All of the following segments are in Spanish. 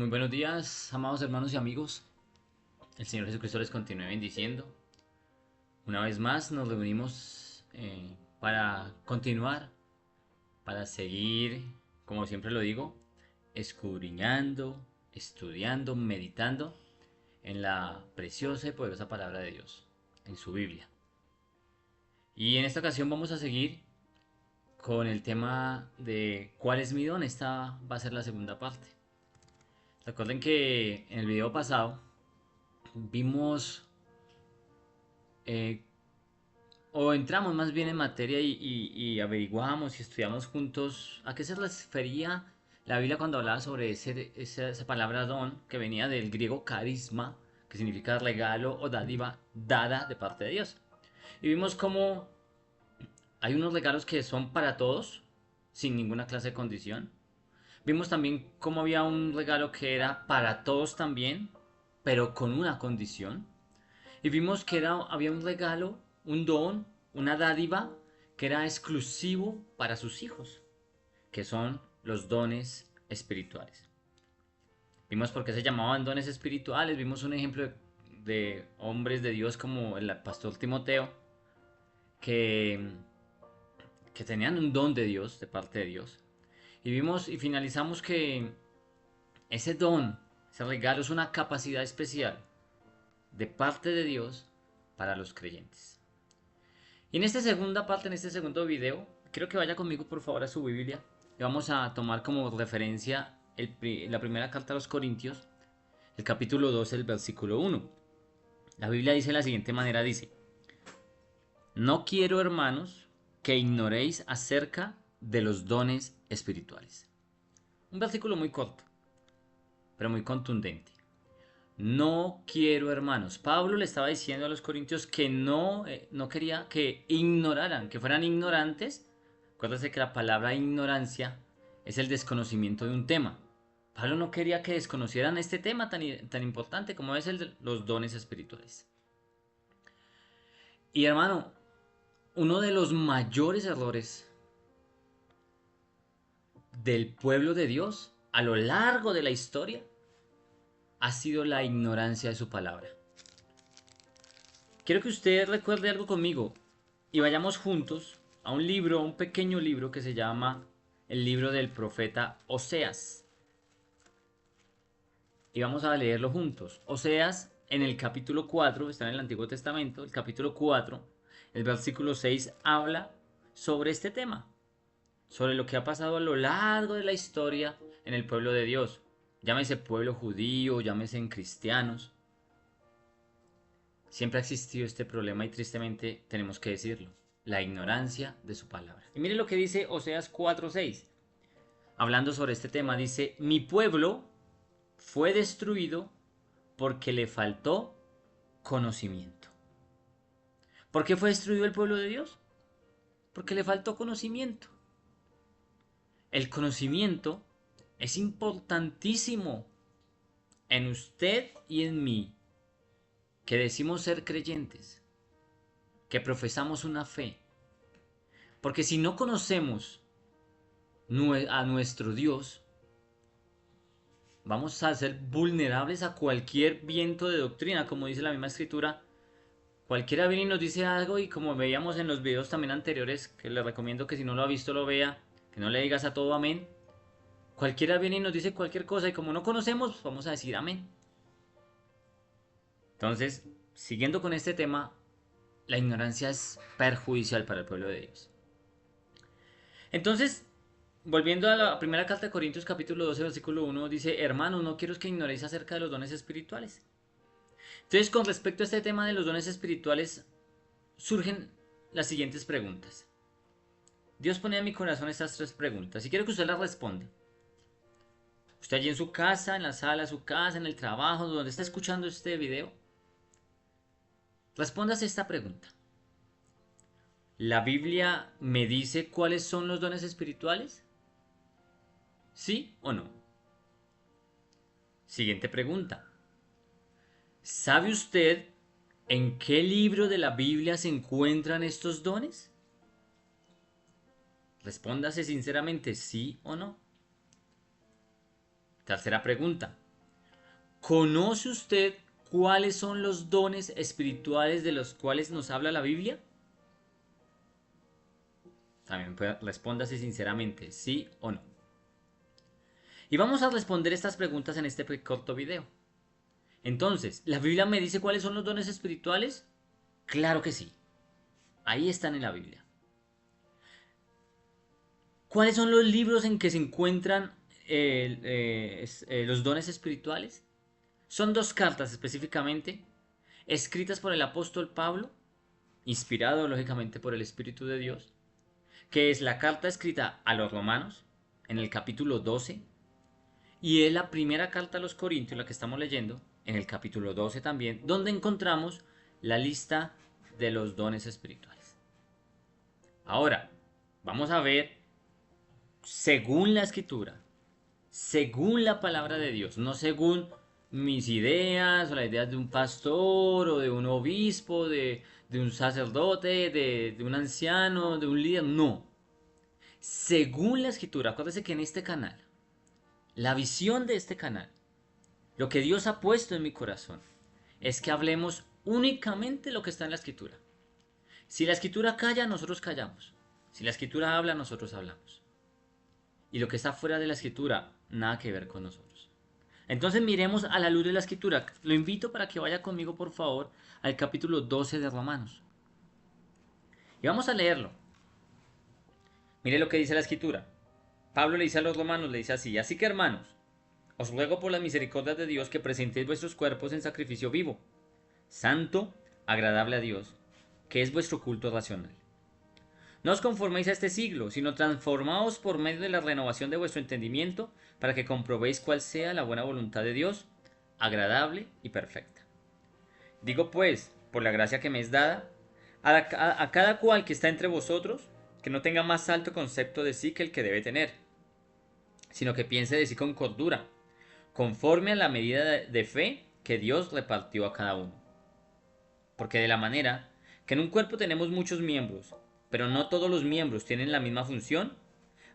Muy buenos días, amados hermanos y amigos. El Señor Jesucristo les continúe bendiciendo. Una vez más nos reunimos para continuar, para seguir, como siempre lo digo, escudriñando, estudiando, meditando en la preciosa y poderosa palabra de Dios, en su Biblia. Y en esta ocasión vamos a seguir con el tema de ¿cuál es mi don? Esta va a ser la segunda parte. Recuerden que en el video pasado vimos eh, o entramos más bien en materia y averiguamos y estudiamos juntos a qué se refería la Biblia cuando hablaba sobre esa palabra don que venía del griego carisma, que significa regalo o dádiva dada de parte de Dios. Y vimos cómo hay unos regalos que son para todos, sin ninguna clase de condición. Vimos también cómo había un regalo que era para todos también, pero con una condición. Y vimos que había un regalo, un don, una dádiva que era exclusivo para sus hijos, que son los dones espirituales. Vimos por qué se llamaban dones espirituales, vimos un ejemplo de hombres de Dios como el pastor Timoteo, que, que tenían un don de Dios, de parte de Dios. Y vimos y finalizamos que ese don, ese regalo es una capacidad especial de parte de Dios para los creyentes. Y en esta segunda parte, en este segundo video, quiero que vaya conmigo por favor a su Biblia. Y vamos a tomar como referencia la primera carta a los Corintios, el capítulo 12, el versículo 1. La Biblia dice de la siguiente manera, dice: No quiero, hermanos, que ignoréis acerca de los dones espirituales. Un versículo muy corto, pero muy contundente. No quiero, hermanos. Pablo le estaba diciendo a los corintios que no quería que ignoraran, que fueran ignorantes. Acuérdense que la palabra ignorancia es el desconocimiento de un tema. Pablo no quería que desconocieran este tema tan importante como es el de los dones espirituales. Y hermano, uno de los mayores errores del pueblo de Dios a lo largo de la historia ha sido la ignorancia de su palabra. Quiero que usted recuerde algo conmigo y vayamos juntos a un libro, un pequeño libro que se llama el libro del profeta Oseas. Y vamos a leerlo juntos. Oseas, en el capítulo 4, está en el Antiguo Testamento, el capítulo 4, el versículo 6 habla sobre este tema, sobre lo que ha pasado a lo largo de la historia en el pueblo de Dios. Llámese pueblo judío, llámese en cristianos. Siempre ha existido este problema y tristemente tenemos que decirlo: la ignorancia de su palabra. Y mire lo que dice Oseas 4:6. Hablando sobre este tema, dice: Mi pueblo fue destruido porque le faltó conocimiento. ¿Por qué fue destruido el pueblo de Dios? Porque le faltó conocimiento. El conocimiento es importantísimo en usted y en mí, que decimos ser creyentes, que profesamos una fe. Porque si no conocemos a nuestro Dios, vamos a ser vulnerables a cualquier viento de doctrina, como dice la misma escritura. Cualquiera viene y nos dice algo, y como veíamos en los videos también anteriores, que le recomiendo que si no lo ha visto lo vea, que no le digas a todo amén. Cualquiera viene y nos dice cualquier cosa y como no conocemos, vamos a decir amén. Entonces, siguiendo con este tema, la ignorancia es perjudicial para el pueblo de Dios. Entonces, volviendo a la primera carta de Corintios capítulo 12 versículo 1, dice: Hermanos, no quiero que ignoréis acerca de los dones espirituales. Entonces, con respecto a este tema de los dones espirituales, surgen las siguientes preguntas. Dios pone en mi corazón estas tres preguntas y quiero que usted las responda. Usted allí en su casa, en la sala de su casa, en el trabajo, donde está escuchando este video, respóndase esta pregunta. ¿La Biblia me dice cuáles son los dones espirituales? ¿Sí o no? Siguiente pregunta. ¿Sabe usted en qué libro de la Biblia se encuentran estos dones? Respóndase sinceramente sí o no. Tercera pregunta. ¿Conoce usted cuáles son los dones espirituales de los cuales nos habla la Biblia? También respóndase sinceramente, sí o no. Y vamos a responder estas preguntas en este corto video. Entonces, ¿la Biblia me dice cuáles son los dones espirituales? Claro que sí. Ahí están en la Biblia. ¿Cuáles son los libros en que se encuentran los dones espirituales? Son dos cartas específicamente, escritas por el apóstol Pablo, inspirado lógicamente por el Espíritu de Dios, que es la carta escrita a los romanos, en el capítulo 12, y es la primera carta a los Corintios, la que estamos leyendo, en el capítulo 12 también, donde encontramos la lista de los dones espirituales. Ahora, vamos a ver, según la escritura, según la palabra de Dios, no según mis ideas o las ideas de un pastor o de un obispo, de un sacerdote, de un anciano, de un líder, no. Según la escritura, acuérdese que en este canal, la visión de este canal, lo que Dios ha puesto en mi corazón, es que hablemos únicamente lo que está en la escritura. Si la escritura calla, nosotros callamos. Si la escritura habla, nosotros hablamos. Y lo que está fuera de la escritura, nada que ver con nosotros. Entonces miremos a la luz de la escritura. Lo invito para que vaya conmigo, por favor, al capítulo 12 de Romanos. Y vamos a leerlo. Mire lo que dice la escritura. Pablo le dice a los romanos, le dice así: así que, hermanos, os ruego por las misericordias de Dios que presentéis vuestros cuerpos en sacrificio vivo, santo, agradable a Dios, que es vuestro culto racional. No os conforméis a este siglo, sino transformaos por medio de la renovación de vuestro entendimiento, para que comprobéis cuál sea la buena voluntad de Dios, agradable y perfecta. Digo pues, por la gracia que me es dada, a cada cual que está entre vosotros, que no tenga más alto concepto de sí que el que debe tener, sino que piense de sí con cordura, conforme a la medida de fe que Dios repartió a cada uno. Porque de la manera que en un cuerpo tenemos muchos miembros, pero no todos los miembros tienen la misma función,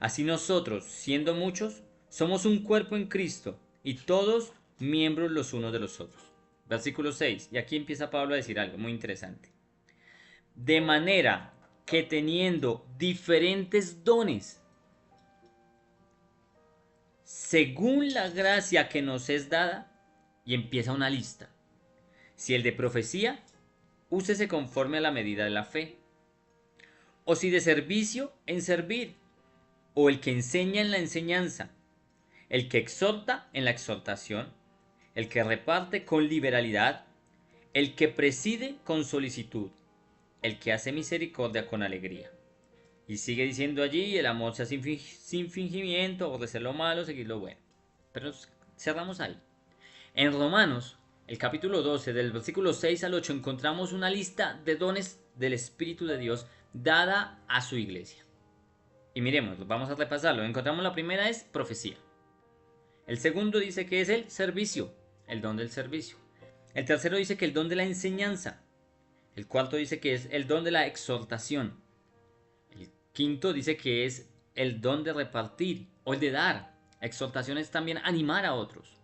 así nosotros, siendo muchos, somos un cuerpo en Cristo y todos miembros los unos de los otros. Versículo 6, y aquí empieza Pablo a decir algo muy interesante. De manera que teniendo diferentes dones, según la gracia que nos es dada, y empieza una lista. Si el de profecía, úsese conforme a la medida de la fe. O si de servicio, en servir. O el que enseña en la enseñanza. El que exhorta en la exhortación. El que reparte con liberalidad. El que preside con solicitud. El que hace misericordia con alegría. Y sigue diciendo allí: el amor sea sin fingimiento, aborrecer lo malo, seguir lo bueno. Pero cerramos ahí. En Romanos, el capítulo 12, del versículo 6 al 8, encontramos una lista de dones del Espíritu de Dios dada a su iglesia. Y miremos, vamos a repasarlo. Encontramos la primera es profecía. El segundo dice que es el servicio, el don del servicio. El tercero dice que el don de la enseñanza. El cuarto dice que es el don de la exhortación. El quinto dice que es el don de repartir o el de dar. Exhortación es también animar a otros.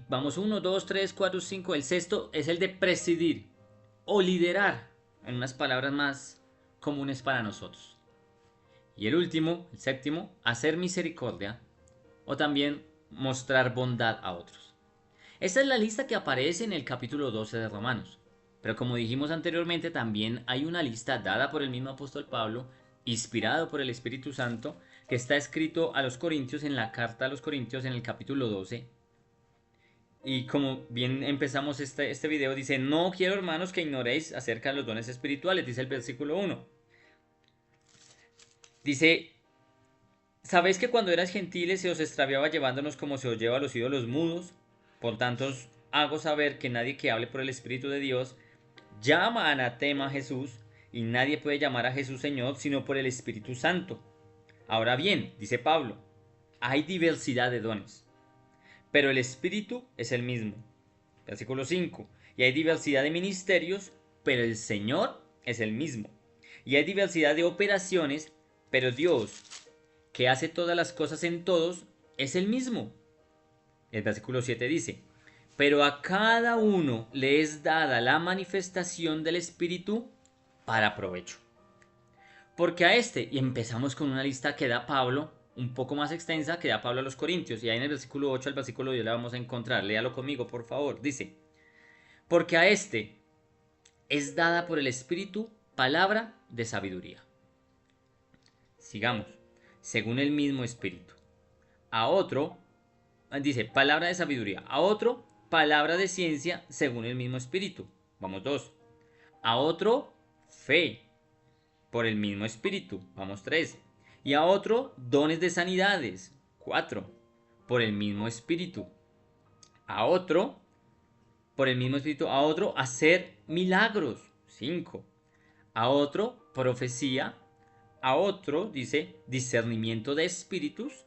Vamos, 1, 2, 3, 4, 5. El sexto es el de presidir o liderar, en unas palabras más comunes para nosotros. Y el último, el séptimo, hacer misericordia o también mostrar bondad a otros. Esta es la lista que aparece en el capítulo 12 de Romanos. Pero como dijimos anteriormente, también hay una lista dada por el mismo apóstol Pablo, inspirado por el Espíritu Santo, que está escrito a los Corintios en la carta a los Corintios en el capítulo 12. Y como bien empezamos este video, dice: no quiero, hermanos, que ignoréis acerca de los dones espirituales, dice el versículo 1. Dice: sabéis que cuando eras gentiles se os extraviaba llevándonos como se os lleva a los ídolos mudos. Por tanto os hago saber que nadie que hable por el Espíritu de Dios llama anatema a Jesús, y nadie puede llamar a Jesús Señor sino por el Espíritu Santo. Ahora bien, dice Pablo, hay diversidad de dones, pero el Espíritu es el mismo. Versículo 5. Y hay diversidad de ministerios, pero el Señor es el mismo. Y hay diversidad de operaciones, pero Dios, que hace todas las cosas en todos, es el mismo. El versículo 7 dice, pero a cada uno le es dada la manifestación del Espíritu para provecho. Porque a este, y empezamos con una lista que da Pablo, un poco más extensa que da Pablo a los Corintios, y ahí en el versículo 8 al versículo 10 la vamos a encontrar, léalo conmigo por favor, dice, porque a este es dada por el Espíritu palabra de sabiduría. Sigamos, según el mismo Espíritu. A otro, dice, palabra de sabiduría. A otro, palabra de ciencia, según el mismo Espíritu. Vamos dos. A otro, fe, por el mismo Espíritu. Vamos tres. Y a otro, dones de sanidades. 4. Por el mismo Espíritu. A otro, por el mismo Espíritu. A otro, hacer milagros. 5. A otro, profecía. A otro, dice, discernimiento de espíritus.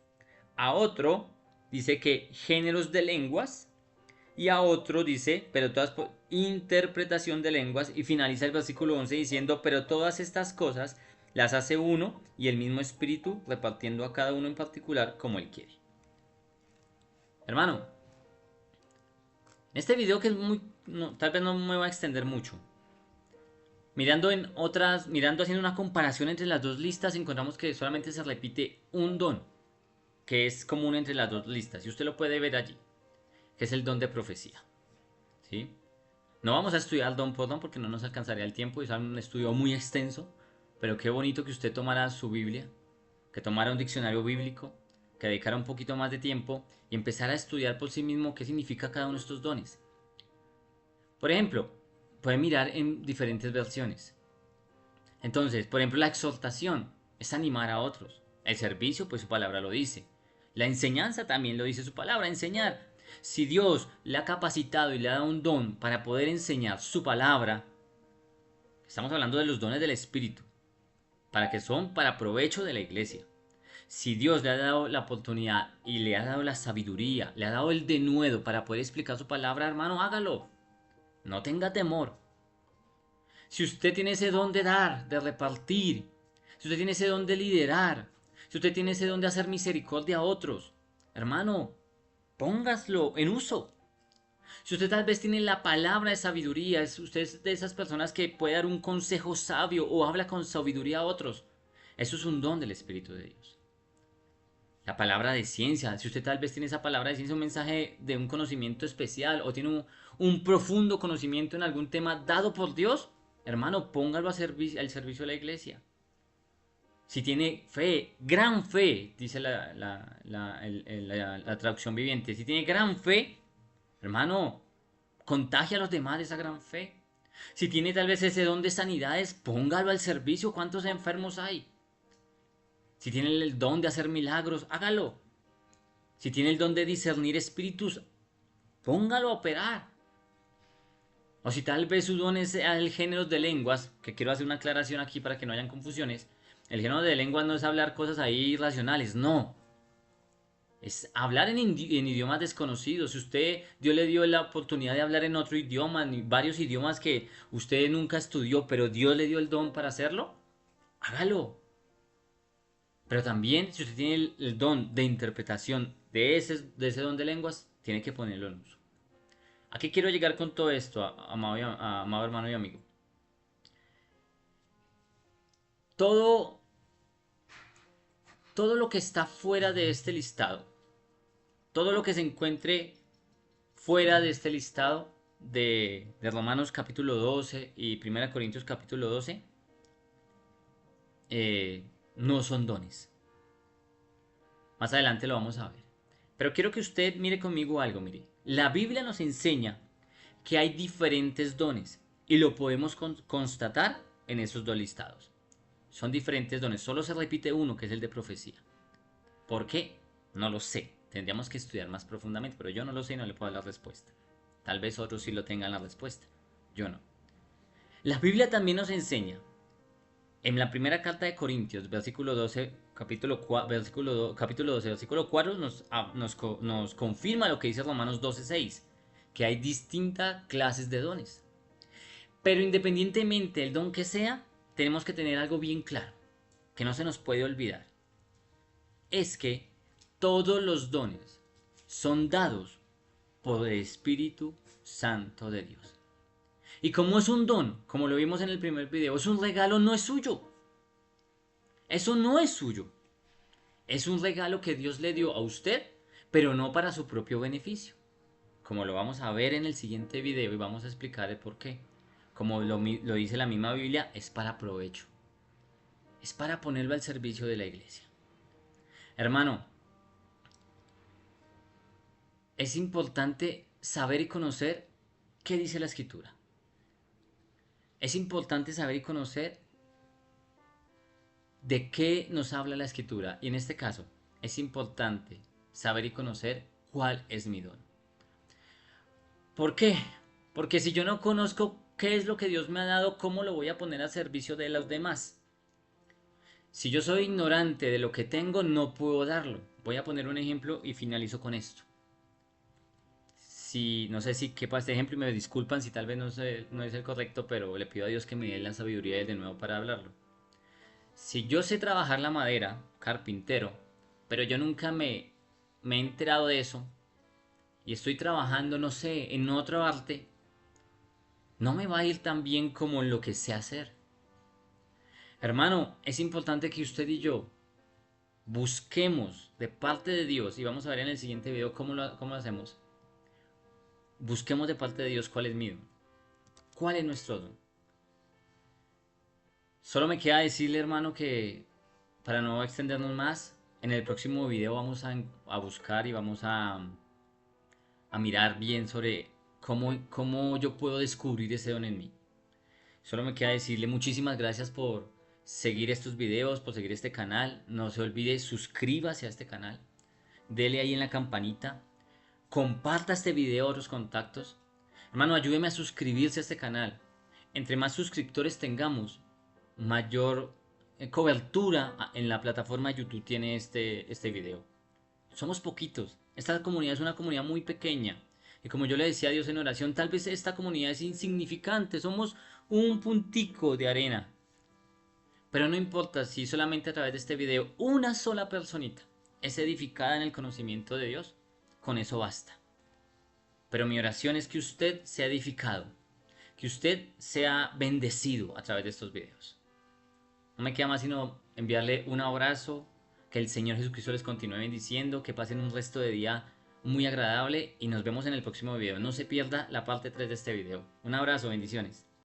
A otro, dice que géneros de lenguas. Y a otro dice, pero todas interpretación de lenguas. Y finaliza el versículo 11 diciendo, pero todas estas cosas las hace uno y el mismo espíritu, repartiendo a cada uno en particular como él quiere. Hermano, en este video que es muy, no, tal vez no me va a extender mucho. Mirando haciendo una comparación entre las dos listas, encontramos que solamente se repite un don, que es común entre las dos listas, y usted lo puede ver allí, que es el don de profecía. ¿Sí? No vamos a estudiar don por don porque no nos alcanzaría el tiempo, es un estudio muy extenso, pero qué bonito que usted tomara su Biblia, que tomara un diccionario bíblico, que dedicara un poquito más de tiempo y empezara a estudiar por sí mismo qué significa cada uno de estos dones. Por ejemplo, puede mirar en diferentes versiones. Entonces, por ejemplo, la exhortación es animar a otros. El servicio, pues su palabra lo dice. La enseñanza también lo dice su palabra, enseñar. Si Dios le ha capacitado y le ha dado un don para poder enseñar su palabra, estamos hablando de los dones del Espíritu, para que son para provecho de la iglesia. Si Dios le ha dado la oportunidad y le ha dado la sabiduría, le ha dado el denuedo para poder explicar su palabra, hermano, hágalo. No tenga temor. Si usted tiene ese don de dar, de repartir, si usted tiene ese don de liderar, si usted tiene ese don de hacer misericordia a otros, hermano, póngaslo en uso. Si usted tal vez tiene la palabra de sabiduría, usted es de esas personas que puede dar un consejo sabio o habla con sabiduría a otros, eso es un don del Espíritu de Dios. La palabra de ciencia, si usted tal vez tiene esa palabra de ciencia, un mensaje de un conocimiento especial o tiene un profundo conocimiento en algún tema dado por Dios, hermano, póngalo al servicio de la iglesia. Si tiene fe, gran fe, dice la traducción viviente, si tiene gran fe, hermano, contagia a los demás de esa gran fe. Si tiene tal vez ese don de sanidades, póngalo al servicio. ¿Cuántos enfermos hay? Si tiene el don de hacer milagros, hágalo. Si tiene el don de discernir espíritus, póngalo a operar. O si tal vez su don es el género de lenguas, que quiero hacer una aclaración aquí para que no hayan confusiones. El género de lenguas no es hablar cosas ahí irracionales, no. Es hablar en idiomas desconocidos. Si usted, Dios le dio la oportunidad de hablar en otro idioma, en varios idiomas que usted nunca estudió, pero Dios le dio el don para hacerlo, hágalo. Pero también, si usted tiene el don de interpretación de ese don de lenguas, tiene que ponerlo en uso. ¿A qué quiero llegar con todo esto, amado hermano y amigo? Todo, todo lo que está fuera de este listado, todo lo que se encuentre fuera de este listado de Romanos capítulo 12 y 1 Corintios capítulo 12, no son dones. Más adelante lo vamos a ver. Pero quiero que usted mire conmigo algo, mire. La Biblia nos enseña que hay diferentes dones y lo podemos constatar en esos dos listados. Son diferentes dones, solo se repite uno, que es el de profecía. ¿Por qué? No lo sé. Tendríamos que estudiar más profundamente, pero yo no lo sé y no le puedo dar la respuesta. Tal vez otros sí lo tengan la respuesta. Yo no. La Biblia también nos enseña, en la primera carta de Corintios, versículo 12, capítulo 12, versículo 4, nos confirma lo que dice Romanos 12, 6, que hay distintas clases de dones. Pero independientemente del don que sea, tenemos que tener algo bien claro, que no se nos puede olvidar. Es que todos los dones son dados por el Espíritu Santo de Dios. Y como es un don, como lo vimos en el primer video, es un regalo, no es suyo. Eso no es suyo. Es un regalo que Dios le dio a usted, pero no para su propio beneficio. Como lo vamos a ver en el siguiente video y vamos a explicar el por qué. Como lo dice la misma Biblia, es para provecho. Es para ponerlo al servicio de la iglesia. Hermano, es importante saber y conocer qué dice la Escritura. Es importante saber y conocer de qué nos habla la Escritura. Y en este caso, es importante saber y conocer cuál es mi don. ¿Por qué? Porque si yo no conozco qué es lo que Dios me ha dado, ¿cómo lo voy a poner a servicio de los demás? Si yo soy ignorante de lo que tengo, no puedo darlo. Voy a poner un ejemplo y finalizo con esto. Si, no sé si quepa este ejemplo y me disculpan si tal vez no es el correcto, pero le pido a Dios que me dé la sabiduría de nuevo para hablarlo. Si yo sé trabajar la madera, carpintero, pero yo nunca me he enterado de eso y estoy trabajando, no sé, en otra arte, no me va a ir tan bien como en lo que sé hacer. Hermano, es importante que usted y yo busquemos de parte de Dios, y vamos a ver en el siguiente video cómo lo hacemos. Busquemos de parte de Dios cuál es mi don, cuál es nuestro don. Solo me queda decirle, hermano, que para no extendernos más, en el próximo video vamos a buscar y vamos a mirar bien sobre cómo yo puedo descubrir ese don en mí. Solo me queda decirle muchísimas gracias por seguir estos videos, por seguir este canal. No se olvide, suscríbase a este canal. Dele ahí en la campanita. Comparta este video a otros contactos. Hermano, ayúdeme a suscribirse a este canal. Entre más suscriptores tengamos, mayor cobertura en la plataforma de YouTube tiene este video. Somos poquitos. Esta comunidad es una comunidad muy pequeña. Y como yo le decía a Dios en oración, tal vez esta comunidad es insignificante. Somos un puntico de arena. Pero no importa si solamente a través de este video una sola personita es edificada en el conocimiento de Dios. Con eso basta. Pero mi oración es que usted sea edificado. Que usted sea bendecido a través de estos videos. No me queda más sino enviarle un abrazo, que el Señor Jesucristo les continúe bendiciendo, que pasen un resto de día muy agradable y nos vemos en el próximo video. No se pierda la parte 3 de este video. Un abrazo, bendiciones.